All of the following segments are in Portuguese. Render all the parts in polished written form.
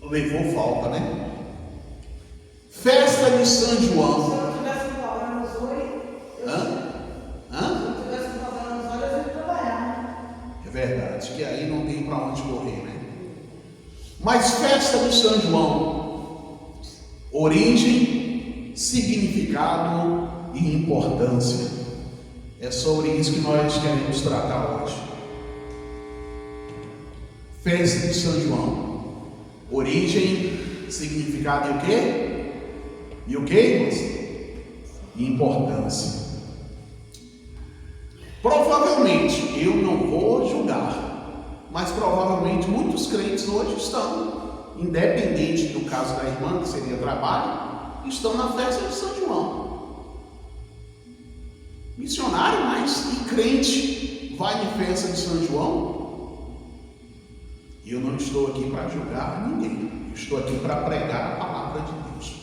levou falta, né? Festa de São João. Se eu tivesse trabalhando nos olhos, se eu tivesse trabalhando nos olhos, eu ia trabalhar. É verdade, que aí não tem para onde correr, né? Mas festa de São João, origem, significado e importância. É sobre isso que nós queremos tratar hoje. Festa de São João, origem, significado e o quê? E o quê, irmãos? E importância. Provavelmente, eu não vou julgar, mas provavelmente muitos crentes hoje estão, independente do caso da irmã, que seria trabalho, estão na festa de São João. Missionário, mas e crente vai em festa de São João? Eu não estou aqui para julgar ninguém, eu estou aqui para pregar a palavra de Deus.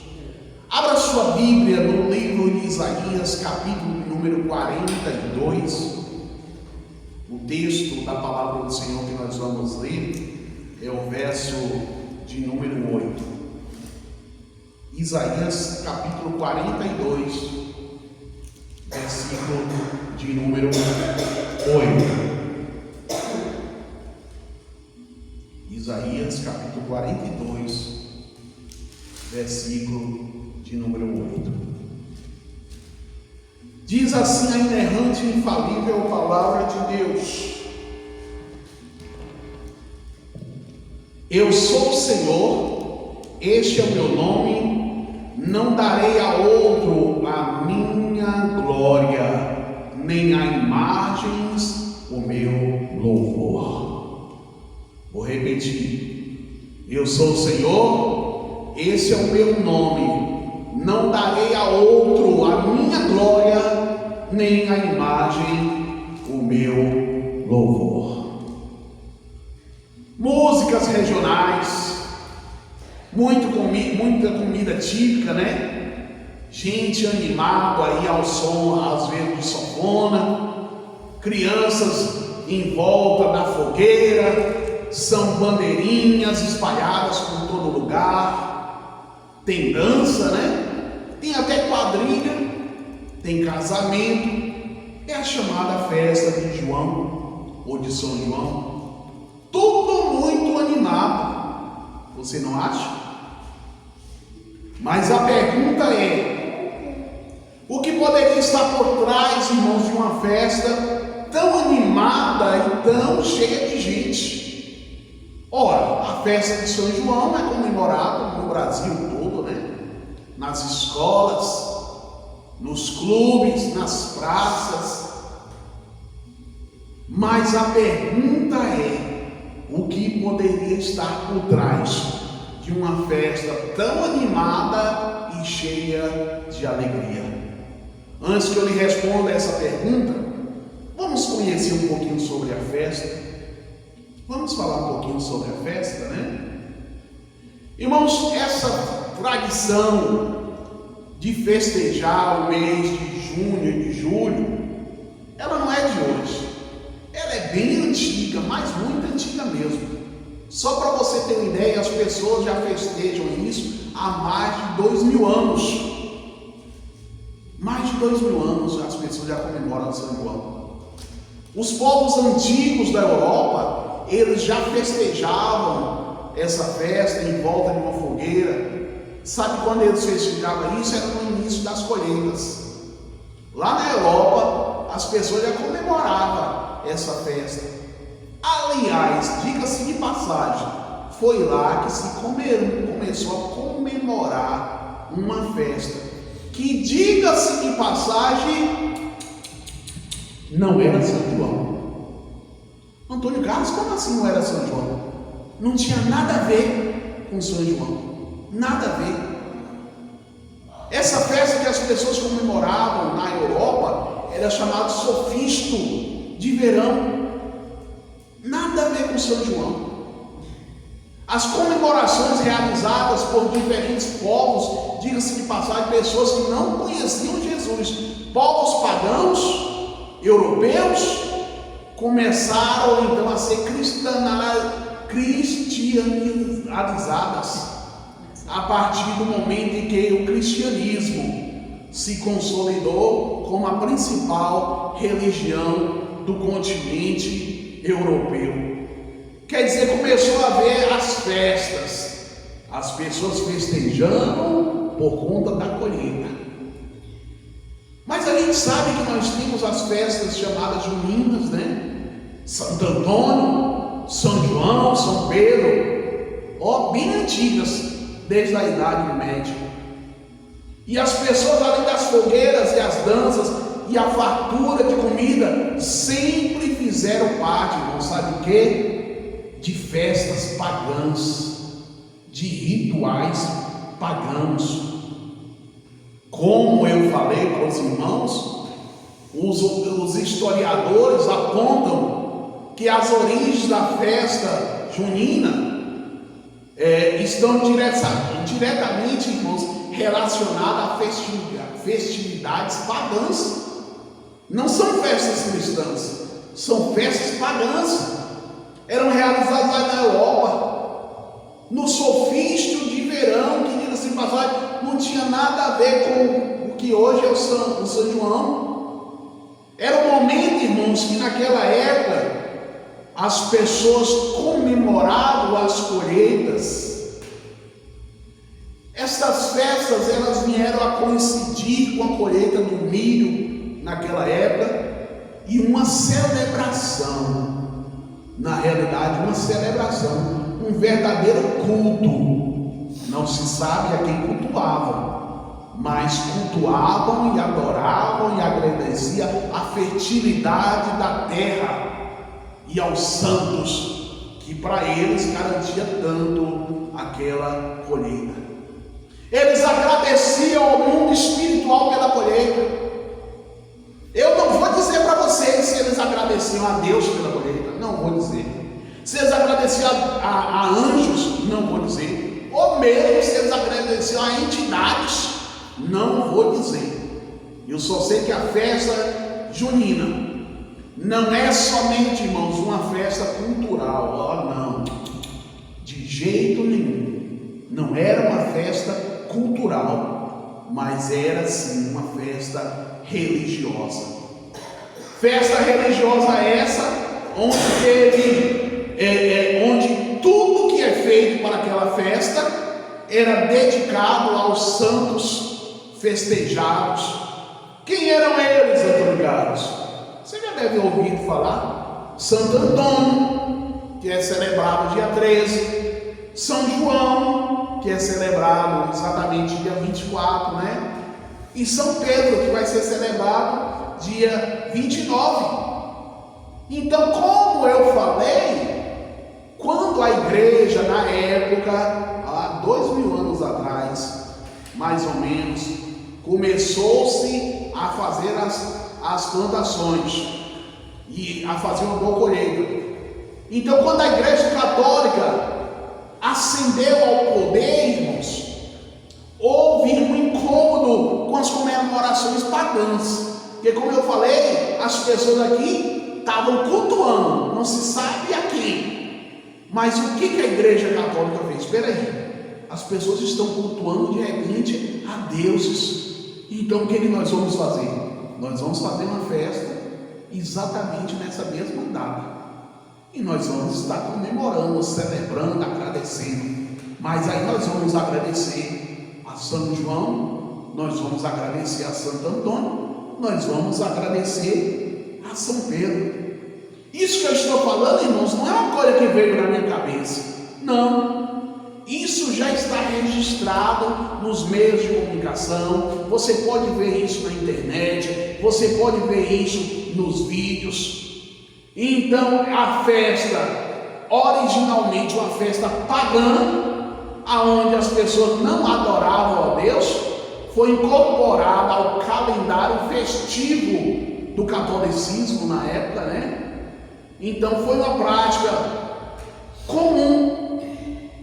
Abra sua Bíblia no livro de Isaías, capítulo número 42. O texto da palavra do Senhor que nós vamos ler é o verso de número 8. Isaías, capítulo 42, versículo de número 8. Isaías, capítulo 42, versículo de número 8. Diz assim a inerrante e infalível palavra de Deus: Eu sou o Senhor, este é o meu nome, não darei a outro a minha glória, nem a imagens o meu louvor. Vou repetir: Eu sou o Senhor, esse é o meu nome, não darei a outro a minha glória, nem a imagem o meu louvor. Músicas regionais, muita comida típica, né? Gente animada aí ao som, às vezes de sanfona, crianças em volta da fogueira, são bandeirinhas espalhadas por todo lugar, tem dança, né? Tem até quadrilha, tem casamento, é a chamada festa de João ou de São João. Tudo muito animado, você não acha? Mas a pergunta é: o que poderia estar por trás, irmãos, de uma festa tão animada e tão cheia de gente? Ora, a festa de São João é comemorada no Brasil todo, né? Nas escolas, nos clubes, nas praças. Mas a pergunta é: o que poderia estar por trás de uma festa tão animada e cheia de alegria? Antes que eu lhe responda essa pergunta, vamos conhecer um pouquinho sobre a festa. Vamos falar um pouquinho sobre a festa, né? Irmãos, essa tradição de festejar o mês de junho e de julho, ela não é de hoje. Ela é bem antiga, mas muito antiga mesmo. Só para você ter uma ideia, as pessoas já festejam isso há mais de 2000 anos. Mais de 2000 anos as pessoas já comemoram São João. Os povos antigos da Europa, eles já festejavam essa festa em volta de uma fogueira. Sabe quando eles festejavam isso? Era no início das colheitas. Lá na Europa, as pessoas já comemoravam essa festa. Aliás, diga-se de passagem, foi lá que se começou a comemorar uma festa que, diga-se de passagem, não era São João. Antônio Carlos, como assim não era São João? Não tinha nada a ver com São João. Nada a ver. Essa festa que as pessoas comemoravam na Europa era chamada Sofisto de verão. Nada a ver com São João. As comemorações realizadas por diferentes povos, diga-se de passagem, pessoas que não conheciam Jesus, povos pagãos, europeus, começaram então a ser cristianizados. centralizadas a partir do momento em que o cristianismo se consolidou como a principal religião do continente europeu. Quer dizer, começou a haver as festas, as pessoas festejando por conta da colheita. Mas a gente sabe que nós temos as festas chamadas juninas, né? Santo Antônio, São João, São Pedro, bem antigas, desde a Idade Média. E as pessoas, além das fogueiras e as danças e a fartura de comida, sempre fizeram parte, não sabe o quê? De festas pagãs, de rituais pagãos. Como eu falei para os irmãos, os historiadores apontam que as origens da festa junina estão diretamente, irmãos, relacionadas a festividades pagãs. Não são festas cristãs, são festas pagãs. Eram realizadas lá na Europa, no solstício de verão, que diga-se de passagem, não tinha nada a ver com o que hoje é o São João. Era um momento, irmãos, que naquela época as pessoas comemoravam as colheitas. Estas festas, elas vieram a coincidir com a colheita do milho naquela época e uma celebração. Na realidade, uma celebração, um verdadeiro culto. Não se sabe a quem cultuavam, mas cultuavam e adoravam e agradeciam a fertilidade da terra e aos santos, que para eles garantia tanto aquela colheita. Eles agradeciam ao mundo espiritual pela colheita. Eu não vou dizer para vocês se eles agradeciam a Deus pela colheita, não vou dizer. Se eles agradeciam a anjos, não vou dizer. Ou mesmo se eles agradeciam a entidades, não vou dizer. Eu só sei que a festa junina não é somente, irmãos, uma festa cultural. Não, de jeito nenhum. Não era uma festa cultural, mas era sim uma festa religiosa. Festa religiosa essa, onde onde tudo que é feito para aquela festa era dedicado aos santos festejados. Quem eram eles, Antônio Carlos? Você já deve ter ouvido falar. Santo Antônio, que é celebrado dia 13. São João, que é celebrado exatamente dia 24, né? E São Pedro, que vai ser celebrado dia 29. Então, como eu falei, quando a igreja, na época, há 2000 anos atrás, mais ou menos, começou-se a fazer as plantações e a fazer uma boa colheita. Então, quando a igreja católica ascendeu ao poder, irmãos, houve um incômodo com as comemorações pagãs, porque, como eu falei, as pessoas aqui estavam cultuando, não se sabe a quem. Mas o que a igreja católica fez? Espera aí, as pessoas estão cultuando de repente a deuses. Então o que nós vamos fazer? Nós vamos fazer uma festa exatamente nessa mesma data. E nós vamos estar comemorando, celebrando, agradecendo. Mas aí nós vamos agradecer a São João, nós vamos agradecer a Santo Antônio, nós vamos agradecer a São Pedro. Isso que eu estou falando, irmãos, não é uma coisa que veio na minha cabeça. Não. Isso já está registrado nos meios de comunicação. Você pode ver isso na internet, você pode ver isso nos vídeos. Então, a festa, originalmente uma festa pagã, aonde as pessoas não adoravam a Deus, foi incorporada ao calendário festivo do catolicismo na época, né? Então foi uma prática comum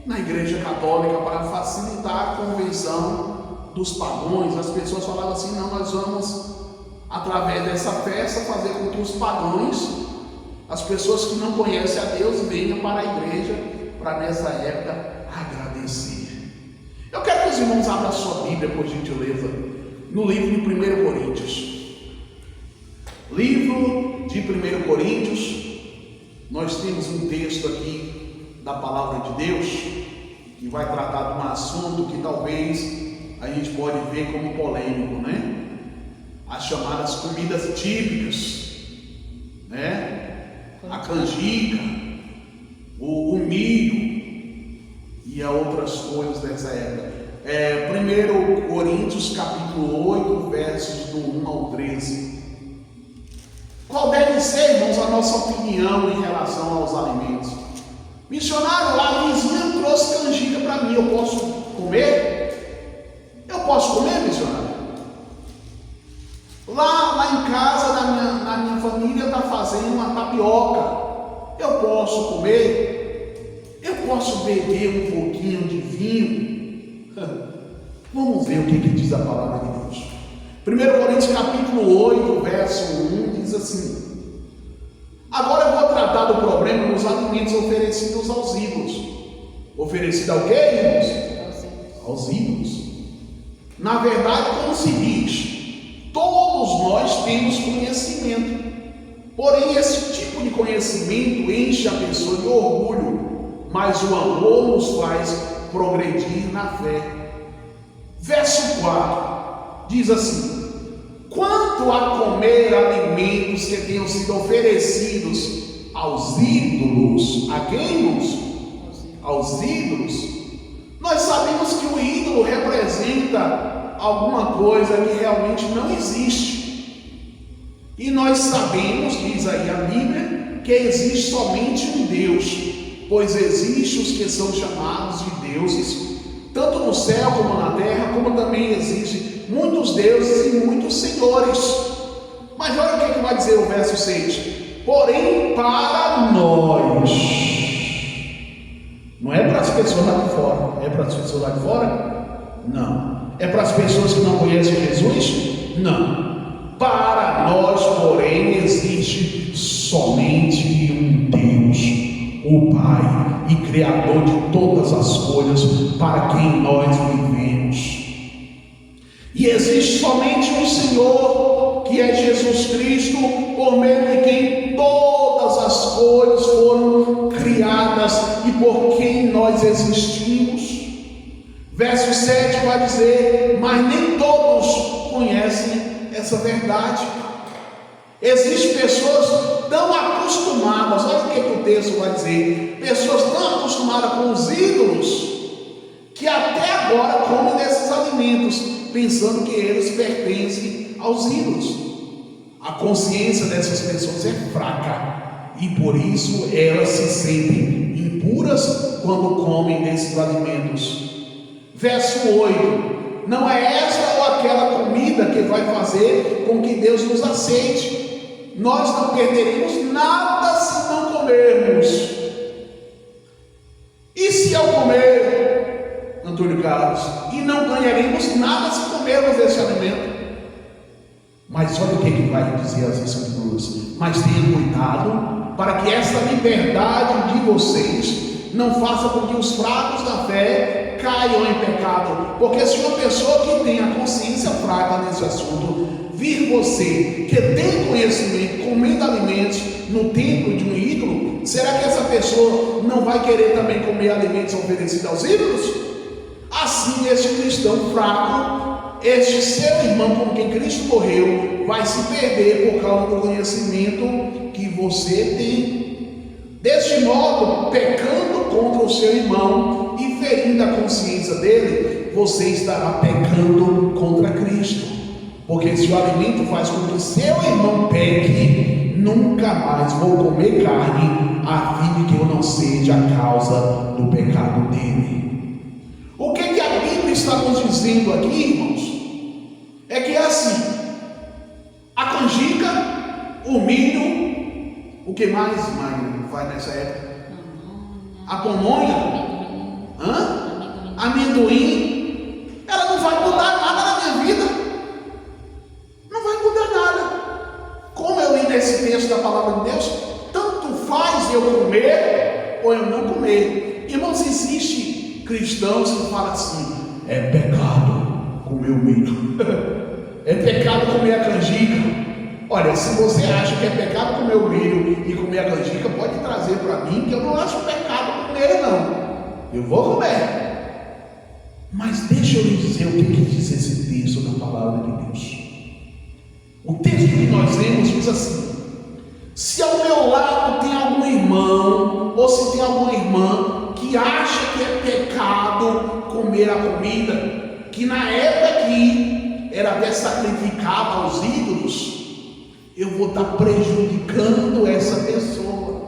na igreja católica para facilitar a convenção dos pagãos. As pessoas falavam assim: não, nós vamos, através dessa festa, fazer com que os pagãos, as pessoas que não conhecem a Deus, venham para a igreja para nessa época agradecer. Eu quero que os irmãos abram a sua Bíblia, por gentileza, no livro de 1 Coríntios. Livro de 1 Coríntios, nós temos um texto aqui da palavra de Deus que vai tratar de um assunto que talvez a gente pode ver como polêmico, né? As chamadas comidas típicas, né? A canjica, o milho e a outras coisas dessa época. 1 Coríntios capítulo 8, versos do 1 ao 13. Qual deve ser, irmãos, a nossa opinião em relação aos alimentos? Missionário, a vizinha trouxe canjica para mim, eu posso comer? Eu posso comer, missionário? Lá em casa, na minha família, está fazendo uma tapioca. Eu posso comer? Eu posso beber um pouquinho de vinho? Vamos ver o que diz a palavra de Deus. 1 Coríntios capítulo 8, verso 1, diz assim: agora eu vou tratar do problema dos alimentos oferecidos aos ídolos. Oferecido ao quê, irmãos? Aos ídolos. Na verdade, como se diz, todos nós temos conhecimento. Porém, esse tipo de conhecimento enche a pessoa de orgulho, mas o amor nos faz progredir na fé. Verso 4 diz assim: quanto a comer alimentos que tenham sido oferecidos aos ídolos, a quem, irmãos? Aos ídolos. Nós sabemos que o ídolo representa alguma coisa que realmente não existe. E nós sabemos, diz aí a Bíblia, que existe somente um Deus, pois existem os que são chamados de deuses, tanto no céu como na terra, como também existem muitos deuses e muitos senhores. Mas olha o que vai dizer o verso 6: porém para nós, não é para as pessoas lá de fora. É para as pessoas lá de fora? Não. É para as pessoas que não conhecem Jesus? Não. Para nós, porém, existe somente um Deus, o Pai e Criador de todas as coisas, para quem nós vivemos. E existe somente um Senhor, que é Jesus Cristo, por meio de quem todas as coisas foram criadas e por quem nós existimos. Verso 7 vai dizer: mas nem todos conhecem essa verdade. Existem pessoas tão acostumadas, olha o que o texto vai dizer, pessoas tão acostumadas com os ídolos, que até agora comem desses alimentos, pensando que eles pertencem aos ídolos. A consciência dessas pessoas é fraca e por isso elas se sentem impuras quando comem desses alimentos. Verso 8: não é esta ou aquela comida que vai fazer com que Deus nos aceite. Nós não perderemos nada se não comermos. E se eu comer, Antônio Carlos, e não ganharemos nada se comermos esse alimento? Mas olha o que vai dizer as Escrituras: mas tenha cuidado para que essa liberdade de vocês não faça com que os fracos da fé caiam em pecado. Porque se uma pessoa que tem a consciência fraca nesse assunto vir você que tem conhecimento comendo alimentos no templo de um ídolo, será que essa pessoa não vai querer também comer alimentos oferecidos aos ídolos? Assim, este cristão fraco, este seu irmão com quem Cristo morreu, vai se perder por causa do conhecimento que você tem. Deste modo, pecando contra o seu irmão e ferindo a consciência dele, você estará pecando contra Cristo. Porque se o alimento faz com que seu irmão peque, nunca mais vou comer carne, a fim de que eu não seja a causa do pecado dele. O que a Bíblia está nos dizendo aqui, irmãos? É que é assim: a canjica, o milho, o que mais, Magno, faz nessa época? A pamonha, amendoim, ela não vai mudar nada na minha vida. Não vai mudar nada. Como eu li nesse texto da palavra de Deus, tanto faz eu comer ou eu não comer. E Irmãos, existe cristãos que falam assim: é pecado comer o milho, é pecado comer a canjica. Olha, se você acha que é pecado comer o milho e comer a canjica, pode trazer para mim, que eu não acho pecado comer, não. Eu vou comer. Mas deixa eu lhe dizer o que diz esse texto da palavra de Deus. O texto que nós lemos diz assim: se ao meu lado tem algum irmão, ou se tem alguma irmã que acha que é pecado comer a comida, que na época que era até sacrificada aos ídolos, eu vou estar prejudicando essa pessoa.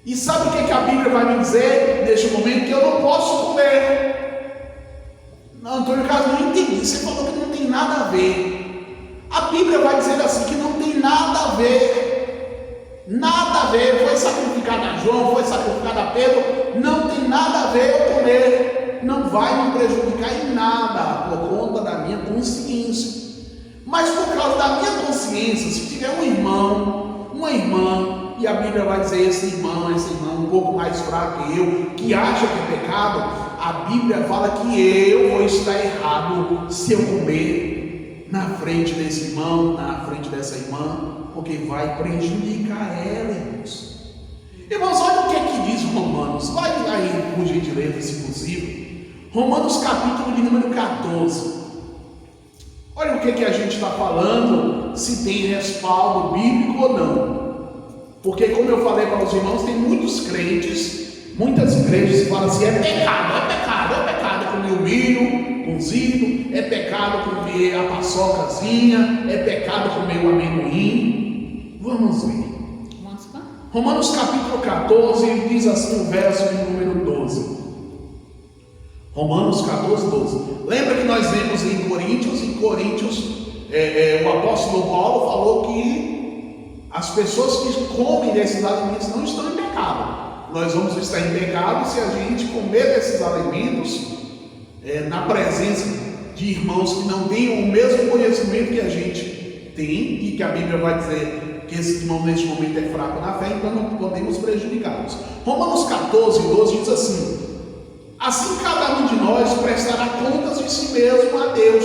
E sabe o que a Bíblia vai me dizer neste momento? Que eu não posso comer. Não, Antônio Carlos, não entendi. Você falou que não tem nada a ver. A Bíblia vai dizer assim, que não tem nada a ver. Nada a ver. Foi sacrificado a João, foi sacrificado a Pedro. Não tem nada a ver eu comer. Não vai me prejudicar em nada, por conta da minha consciência. Mas por causa da minha consciência, se tiver um irmão, uma irmã, e a Bíblia vai dizer esse irmão um pouco mais fraco que eu, que acha que é pecado, a Bíblia fala que eu vou estar errado se eu comer na frente desse irmão, na frente dessa irmã, porque vai prejudicar ela, irmãos. Irmãos, olha o que é que diz Romanos. Vai aí, por gentileza, se possível. Romanos capítulo de número 14. Olha o que a gente está falando, se tem respaldo bíblico ou não. Porque, como eu falei para os irmãos, tem muitos crentes, muitas igrejas que falam assim: é pecado comer o milho cozido, é pecado comer a paçocazinha, é pecado comer o amendoim. Vamos ver. Romanos capítulo 14, ele diz assim, o verso de número 12. Romanos 14, 12. Lembra que nós vemos em Coríntios, o apóstolo Paulo falou que as pessoas que comem desses alimentos não estão em pecado. Nós vamos estar em pecado se a gente comer desses alimentos na presença de irmãos que não têm o mesmo conhecimento que a gente tem, e que a Bíblia vai dizer que esse irmão neste momento é fraco na fé, então não podemos prejudicá-los. Romanos 14, 12 diz assim: assim cada um de nós prestará contas de si mesmo a Deus.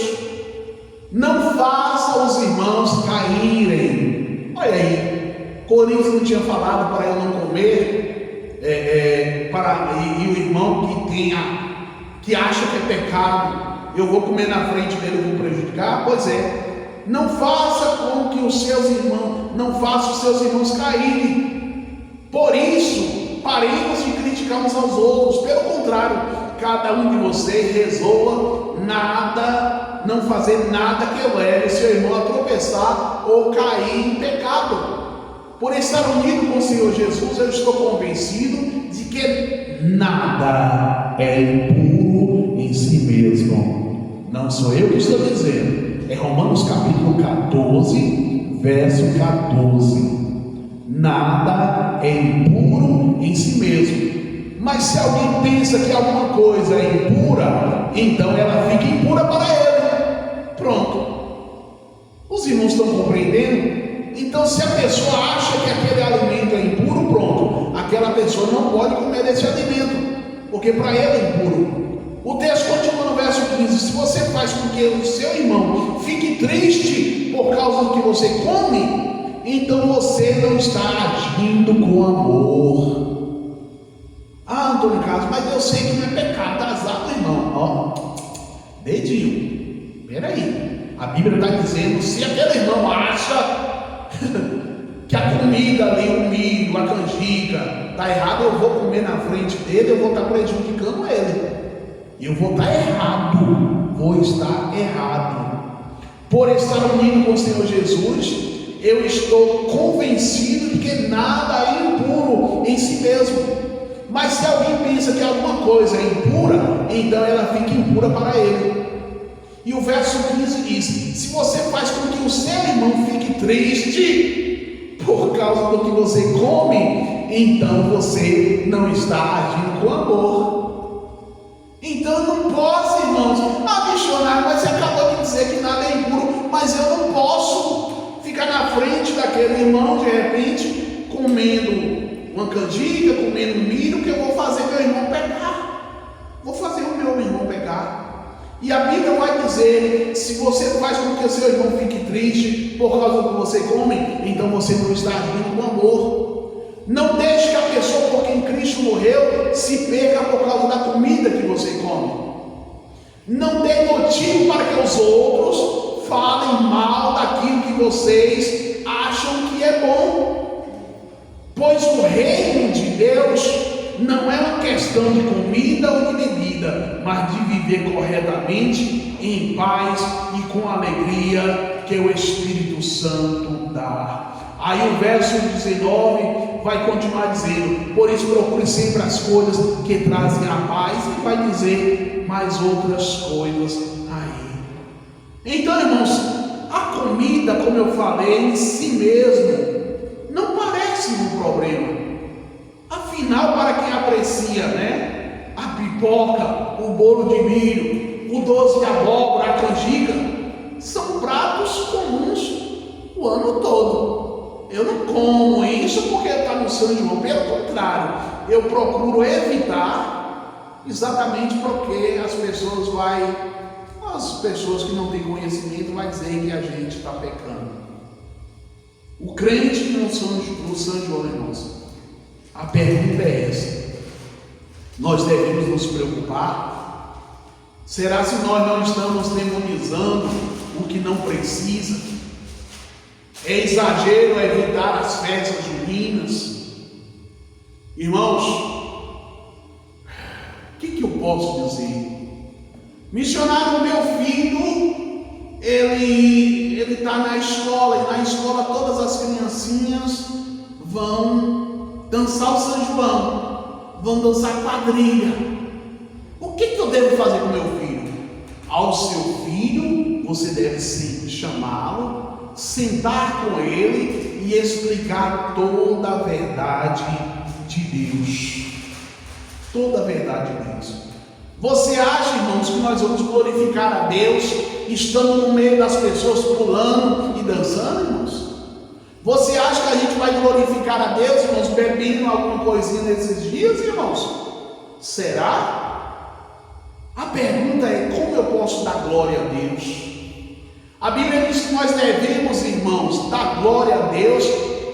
Não faça os irmãos caírem. Olha aí, Coríntios não tinha falado para eu não comer, e o irmão que acha que é pecado, eu vou comer na frente dele e vou prejudicar? Pois é, não faça com que os seus irmãos caírem. Por isso, paremos de criticar uns aos outros. Pelo contrário, cada um de vocês resolva não fazer nada que leve seu irmão a tropeçar ou cair em pecado. Por estar unido com o Senhor Jesus, eu estou convencido de que nada é impuro em si mesmo. Não sou eu que estou dizendo, é Romanos capítulo 14, verso 14. Nada é impuro em si mesmo. Mas se alguém pensa que alguma coisa é impura, então ela fica impura para ele. Pronto. Os irmãos estão compreendendo? Então, se a pessoa acha que aquele alimento é impuro, pronto, aquela pessoa não pode comer esse alimento, porque para ela é impuro. O texto continua no verso 15: se você faz com que o seu irmão fique triste por causa do que você come, então você não está agindo com amor. Ah, Antônio Carlos, mas eu sei que não é pecado, tá azar do irmão. Ó, dedinho, peraí, a Bíblia está dizendo: se aquele irmão acha que a comida ali, o milho, a canjica está errado, eu vou comer na frente dele, eu vou estar prejudicando ele, eu vou estar errado. Por estar unido com o Senhor Jesus, eu estou convencido de que nada é impuro em si mesmo. Mas se alguém pensa que alguma coisa é impura, então ela fica impura para ele. E o verso 15 diz: se você faz com que o seu irmão fique triste por causa do que você come, então você não está agindo com amor. Então eu não posso, irmãos. Ah, missionário, mas você acabou de dizer que nada é impuro. Mas eu não posso ficar na frente daquele irmão, de repente, comendo uma canjica, comendo milho, que eu vou fazer meu irmão pecar. Vou fazer o meu irmão pecar. E a Bíblia vai dizer, se você faz com que o seu irmão fique triste por causa do que você come, então você não está agindo com amor. Não deixe que a pessoa por quem Cristo morreu se perca por causa da comida que você come. Não dê motivo para que os outros falem mal daquilo que vocês acham que é bom. Pois o reino de Deus não é uma questão de comida ou de bebida, mas de viver corretamente, em paz e com alegria que o Espírito Santo dá. Aí o verso 19 vai continuar dizendo: por isso procure sempre as coisas que trazem a paz, e vai dizer mais outras coisas aí. Então, irmãos, a comida, como eu falei, em si mesmo não parece um problema. Afinal, para quem aprecia, né, a pipoca, o bolo de milho, o doce de abóbora, a canjica, são pratos comuns o ano todo. Eu não como isso porque está no São João, pelo contrário, eu procuro evitar, exatamente porque as pessoas que não têm conhecimento vai dizer que a gente está pecando. O crente no São João, irmãos, a pergunta é essa: nós devemos nos preocupar? Será se nós não estamos demonizando o que não precisa? É exagero evitar as festas juninas? Irmãos, o que eu posso dizer? Missionário, meu filho, ele está na escola, e na escola todas as criancinhas vão dançar o São João, vão dançar quadrilha. O que eu devo fazer com meu filho? Ao seu filho, você deve sempre chamá-lo, sentar com ele e explicar toda a verdade de Deus. Toda a verdade de Deus. Você acha, irmãos, que nós vamos glorificar a Deus estando no meio das pessoas pulando e dançando, irmãos? Você acha que a gente vai glorificar a Deus, irmãos, bebendo alguma coisinha nesses dias, irmãos? Será? A pergunta é: como eu posso dar glória a Deus? A Bíblia diz que nós devemos, irmãos, dar glória a Deus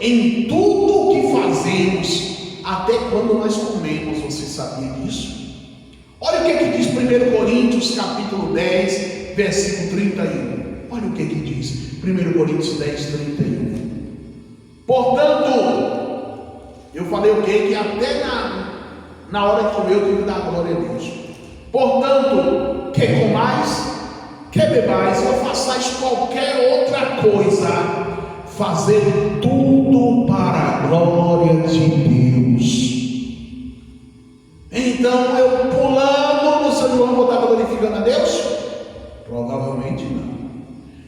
em tudo o que fazemos, até quando nós comemos. Você sabia disso? Olha o que diz 1 Coríntios capítulo 10, versículo 31. Olha o que diz 1 Coríntios 10, 31. Portanto, eu falei o que até na hora de comer eu tenho que dar glória a Deus. Portanto, que comais, que bebais, ou façais qualquer outra coisa, fazer tudo para a glória de Deus. Então, eu pulando no São João vou estar glorificando a Deus? Provavelmente não.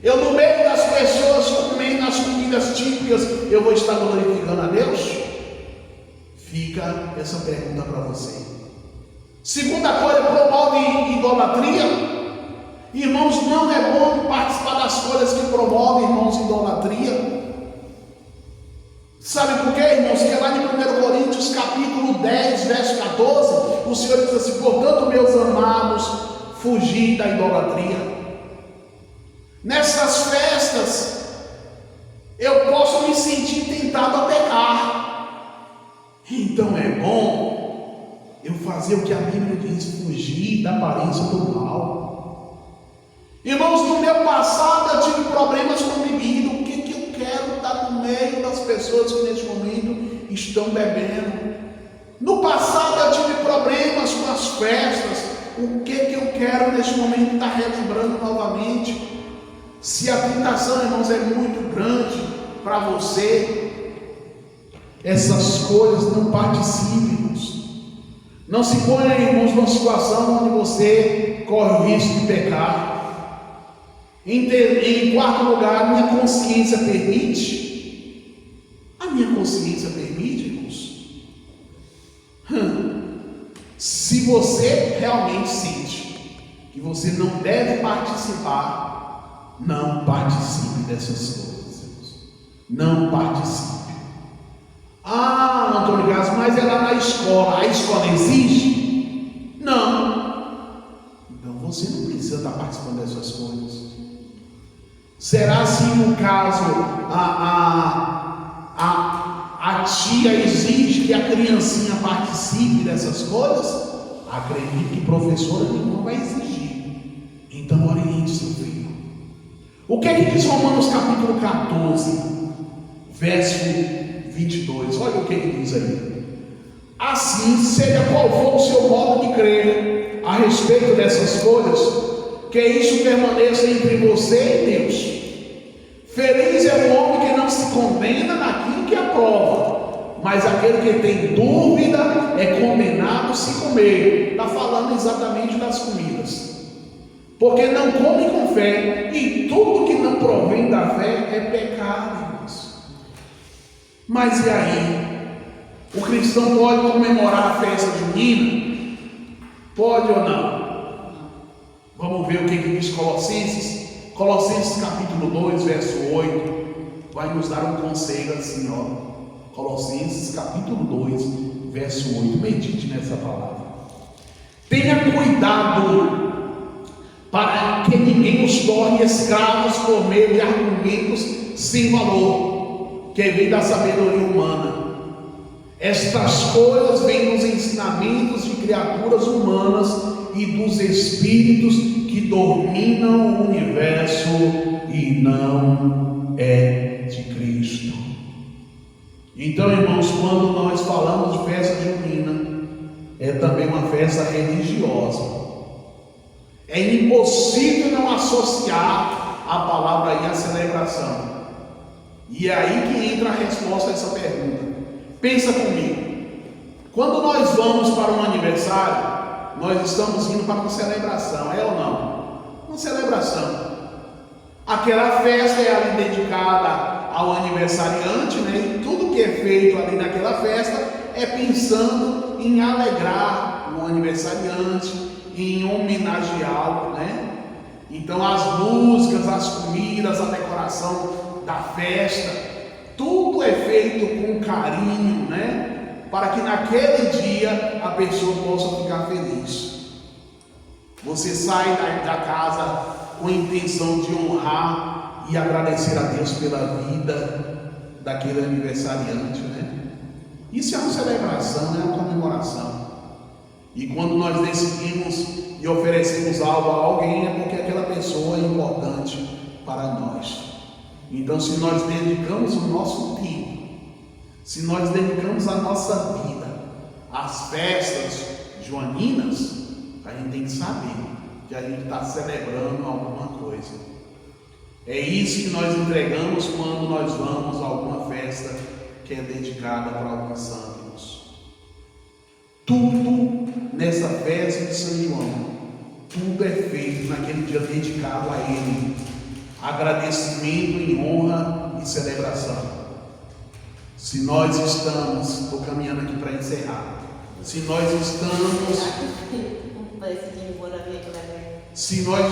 Eu no meio das pessoas comendo as comidas típicas, eu vou estar glorificando a Deus? Fica essa pergunta para você. Segunda coisa, promove idolatria. Irmãos, não é bom participar das coisas que promovem, irmãos, idolatria. Sabe por quê, irmãos? Que lá em 1 Coríntios capítulo 10, verso 14, o Senhor diz assim: portanto, meus amados, fugi da idolatria. Nessas festas, eu posso me sentir tentado a pecar. Então é bom eu fazer o que a Bíblia diz: fugir da aparência do mal. Irmãos, no meu passado eu tive problemas com bebida. O que eu quero estar no meio das pessoas que neste momento estão bebendo? No passado eu tive problemas com as festas. O que eu quero neste momento estar relembrando novamente? Se a tentação, irmãos, é muito grande para você, essas coisas, não participe, irmãos. Não se ponha, irmãos, numa situação onde você corre o risco de pecar. Em quarto lugar, a minha consciência permite? A minha consciência permite, irmãos? Se você realmente sente que você não deve participar, não participe dessas coisas, irmãos. Não participe. Antônio Carlos, mas é lá na escola. A escola exige? Não. Então você não precisa estar participando dessas coisas. Será se no caso a tia exige que a criancinha participe dessas coisas? Acredito que professora nenhuma vai exigir. Então oriente seu filho. O que é que diz Romanos capítulo 14, verso 22? Olha o que ele diz aí. Assim, seja qual for o seu modo de crer a respeito dessas coisas, que isso permaneça entre você e Deus. Feliz é o homem que não se condena naquilo que aprova, mas aquele que tem dúvida é condenado se comer. Está falando exatamente das comidas. Porque não come com fé, e tudo que não provém da fé é pecado, irmãos. Mas e aí? O cristão pode comemorar a festa junina? Pode ou não? Vamos ver o que diz Colossenses. Colossenses capítulo 2, verso 8, vai nos dar um conselho assim, ó. Colossenses capítulo 2, verso 8, medite nessa palavra. Tenha cuidado para que ninguém os torne escravos por meio de argumentos sem valor, que vem da sabedoria humana. Estas coisas vêm dos ensinamentos de criaturas humanas e dos espíritos que dominam o universo e não é de Cristo. Então, irmãos, quando nós falamos de festa junina, é também uma festa religiosa. É impossível não associar a palavra aí à celebração. E é aí que entra a resposta a essa pergunta. Pensa comigo. Quando nós vamos para um aniversário, nós estamos indo para uma celebração, é ou não? Uma celebração. Aquela festa é ali dedicada ao aniversariante, né? E tudo que é feito ali naquela festa é pensando em alegrar o aniversariante, em homenageá-lo, né? Então as músicas, as comidas, a decoração da festa, tudo é feito com carinho, né? Para que naquele dia a pessoa possa ficar feliz. Você sai da casa com a intenção de honrar e agradecer a Deus pela vida daquele aniversariante, né? Isso é uma celebração, é uma comemoração. E quando nós decidimos e oferecemos algo a alguém, é porque aquela pessoa é importante para nós. Então, se nós dedicamos o nosso tempo, se nós dedicamos a nossa vida às festas joaninas, a gente tem que saber que a gente está celebrando alguma coisa. É isso que nós entregamos quando nós vamos a alguma festa que é dedicada para alguns santos. Tudo nessa festa de São João, tudo é feito naquele dia dedicado a Ele. Agradecimento em honra e celebração. Se nós estamos, estou caminhando aqui para encerrar. Se nós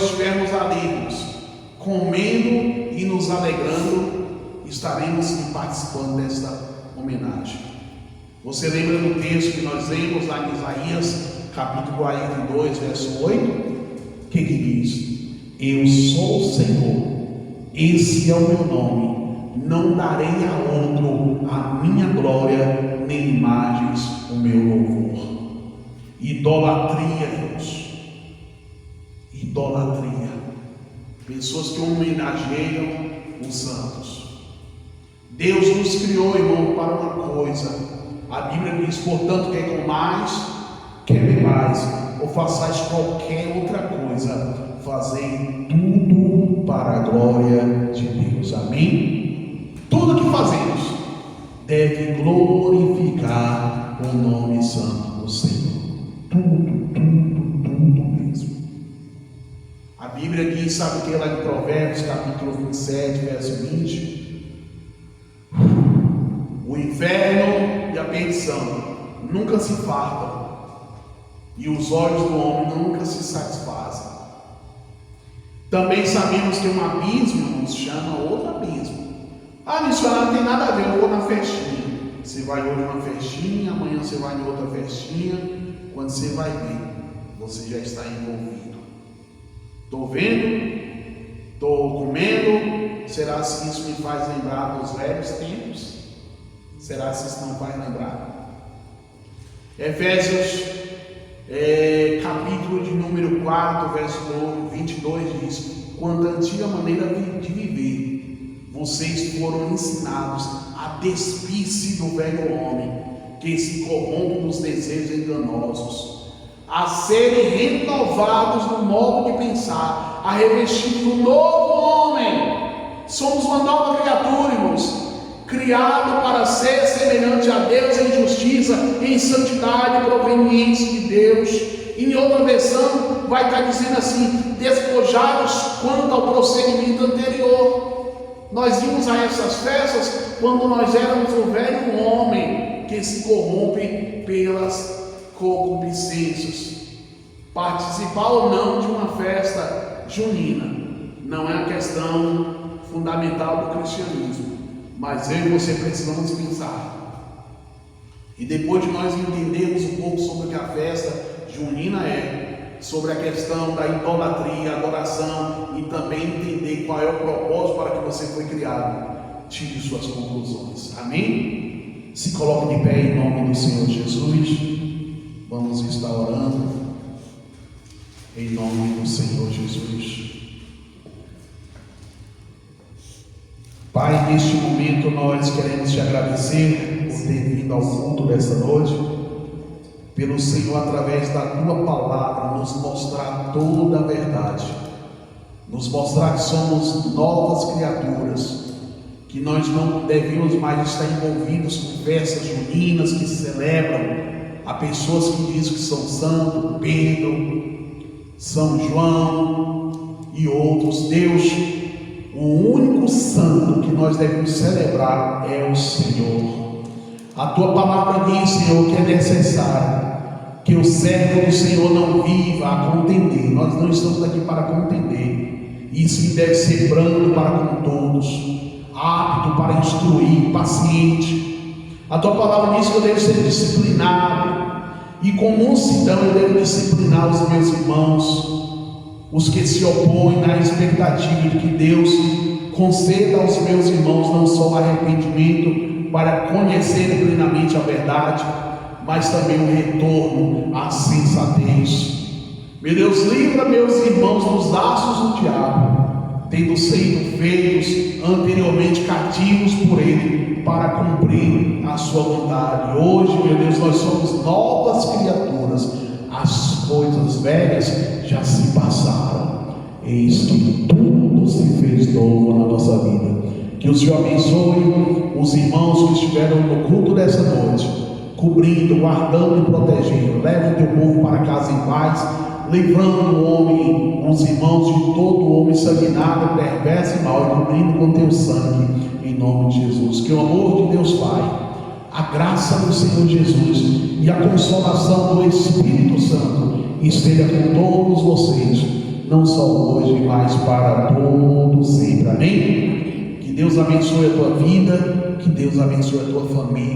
estivermos alegres, comendo e nos alegrando, estaremos participando desta homenagem. Você lembra do texto que nós lemos lá em Isaías, capítulo 42, verso 8? O que diz? Eu sou o Senhor, esse é o meu nome, não darei a outro a minha glória, nem imagens o meu louvor. Idolatria, irmãos. Idolatria. Pessoas que homenageiam os santos. Deus nos criou, irmão, para uma coisa. A Bíblia diz, portanto, quer comais, quer bebais, ou façais qualquer outra coisa, fazei tudo para a glória de Deus. Amém? Tudo que fazemos deve glorificar o nome santo do Senhor. Tudo mesmo. A Bíblia diz, sabe o que lá em Provérbios, capítulo 27, verso 20? O inferno e a perdição nunca se fartam, e os olhos do homem nunca se satisfazem. Também sabemos que um abismo nos chama outro abismo. Ah, missionário, não tem nada a ver, eu vou na festinha. Você vai hoje numa festinha, amanhã você vai em outra festinha. Quando você vai ver, você já está envolvido. Estou vendo? Estou comendo? Será que isso me faz lembrar dos velhos tempos? Será que isso não faz lembrar? Efésios, capítulo de número 4, verso 22 diz: quanto à antiga maneira de viver, vocês foram ensinados a despir-se do velho homem, que se corrompe nos desejos enganosos, a serem renovados no modo de pensar, a revestir do novo homem. Somos uma nova criatura, irmãos, criado para ser semelhante a Deus em justiça, em santidade proveniente de Deus. Em outra versão vai estar dizendo assim: despojados quanto ao procedimento anterior. Nós íamos a essas festas quando nós éramos o velho homem que se corrompe pelas concupiscências. Participar ou não de uma festa junina não é a questão fundamental do cristianismo, mas eu e você precisamos pensar. E depois de nós entendermos um pouco sobre o que a festa junina é, sobre a questão da idolatria, adoração, e também entender qual é o propósito para que você foi criado, tire suas conclusões. Amém? Se coloque de pé em nome do Senhor Jesus. Vamos estar orando em nome do Senhor Jesus. Pai, neste momento nós queremos te agradecer por ter vindo ao culto dessa noite, pelo Senhor, através da tua palavra, nos mostrar toda a verdade, nos mostrar que somos novas criaturas, que nós não devemos mais estar envolvidos com festas juninas que celebram a pessoas que dizem que são santos, Pedro, São João e outros. Deus, o único santo que nós devemos celebrar é o Senhor. A tua palavra diz, Senhor, que é necessário que o servo do Senhor não viva a contender. Nós não estamos aqui para contender. Isso deve ser brando para com todos, apto para instruir, paciente. A tua palavra diz que eu devo ser disciplinado, e com mansidão eu devo disciplinar os meus irmãos, os que se opõem, na expectativa de que Deus conceda aos meus irmãos não só o arrependimento para conhecerem plenamente a verdade, mas também o retorno à sensatez. Meu Deus, livra meus irmãos dos laços do diabo, tendo sido feitos anteriormente cativos por ele, para cumprir a sua vontade. Hoje, meu Deus, nós somos novas criaturas. As coisas velhas já se passaram, eis que tudo se fez novo na nossa vida. Que o Senhor abençoe os irmãos que estiveram no culto dessa noite, cobrindo, guardando e protegendo. Leve o teu povo para casa em paz, livrando o homem, os irmãos de todo homem sanguinário, perverso e mau, e cobrindo com teu sangue, em nome de Jesus. Que o amor de Deus Pai, a graça do Senhor Jesus e a consolação do Espírito Santo esteja com todos vocês, não só hoje, mas para todo sempre. Amém? Que Deus abençoe a tua vida, que Deus abençoe a tua família.